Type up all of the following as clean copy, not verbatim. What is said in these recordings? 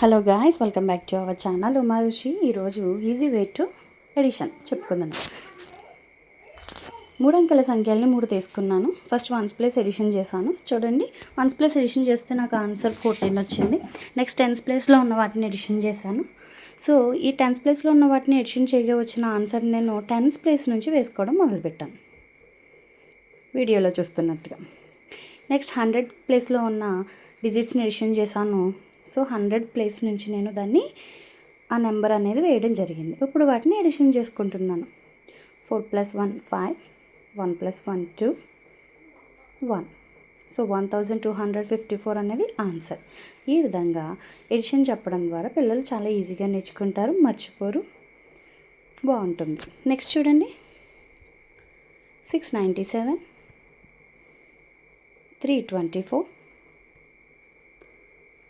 Hello guys, welcome back to our channel Uma Rushi. ఈరోజు easy way to edition చెప్పుకుందాం. 3 అంకెల సంఖ్యల్ని 3 తీసుకున్నాను. ఫస్ట్ వన్స్ ప్లేస్ ఎడిషన్ చేశాను. చూడండి, వన్స్ ప్లేస్ ఎడిషన్ చేస్తే నాకు ఆన్సర్ 14 వచ్చింది. నెక్స్ట్ టెన్స్ ప్లేస్లో ఉన్న వాటిని ఎడిషన్ చేశాను. సో ఈ టెన్స్ ప్లేస్లో ఉన్న వాటిని ఎడిషన్ చేయగా వచ్చిన ఆన్సర్ నేను టెన్స్ ప్లేస్ నుంచి వేసుకోవడం మొదలుపెట్టాను, వీడియోలో చూస్తున్నట్టుగా. నెక్స్ట్ 100 ప్లేస్లో ఉన్న డిజిట్స్ని ఎడిషన్ చేశాను. సో 100 ప్లేస్ నుంచి నేను దాన్ని ఆ నెంబర్ అనేది వేయడం జరిగింది. ఇప్పుడు వాటిని ఎడిషన్ చేసుకుంటున్నాను. 4 + 1 5, 1 + 1 2, 1. సో 1254 అనేది ఆన్సర్. ఈ విధంగా ఎడిషన్ చెప్పడం ద్వారా పిల్లలు చాలా ఈజీగా నేర్చుకుంటారు, మర్చిపోరు, బాగుంటుంది. నెక్స్ట్ చూడండి, 697, 324,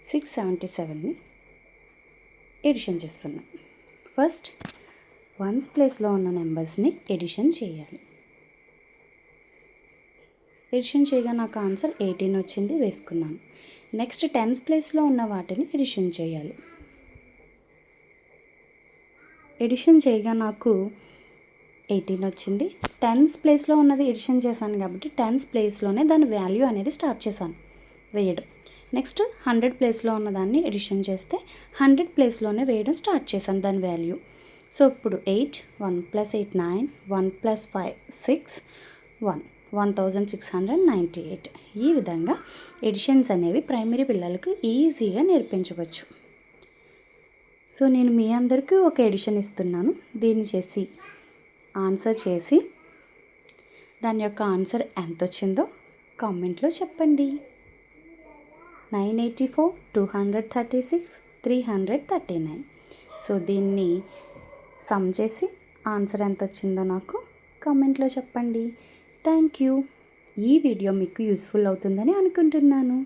677ని ఎడిషన్ చేస్తున్నాం. ఫస్ట్ వన్స్ ప్లేస్లో ఉన్న నెంబర్స్ని ఎడిషన్ చేయాలి. ఎడిషన్ చేయగా నాకు ఆన్సర్ 18 వచ్చింది, వేసుకున్నాను. నెక్స్ట్ టెన్స్ ప్లేస్లో ఉన్న వాటిని ఎడిషన్ చేయాలి. ఎడిషన్ చేయగా నాకు 18 వచ్చింది. టెన్స్ ప్లేస్లో ఉన్నది ఎడిషన్ చేశాను కాబట్టి టెన్స్ ప్లేస్లోనే దాని వాల్యూ అనేది స్టార్ట్ చేశాను వేయడం. నెక్స్ట్ 100 ప్లేస్లో ఉన్నదాన్ని ఎడిషన్ చేస్తే 100 ప్లేస్లోనే వేయడం స్టార్ట్ చేశాను దాని వాల్యూ. సో ఇప్పుడు 8, 1 + 8 9, 1 + 5 6, 1 1698. ఈ విధంగా ఎడిషన్స్ అనేవి ప్రైమరీ పిల్లలకు ఈజీగా నేర్పించవచ్చు. సో నేను మీ అందరికీ ఒక ఎడిషన్ ఇస్తున్నాను. దీన్ని చేసి ఆన్సర్ చేసి దాని యొక్క ఆన్సర్ ఎంత వచ్చిందో కామెంట్లో చెప్పండి. 984, 236, 339. సో దీన్ని సమ్ చేసి ఆన్సర్ ఎంత వచ్చిందో నాకు కామెంట్లో చెప్పండి. Thank you. ఈ వీడియో మీకు యూస్ఫుల్ అవుతుందని అనుకుంటున్నాను.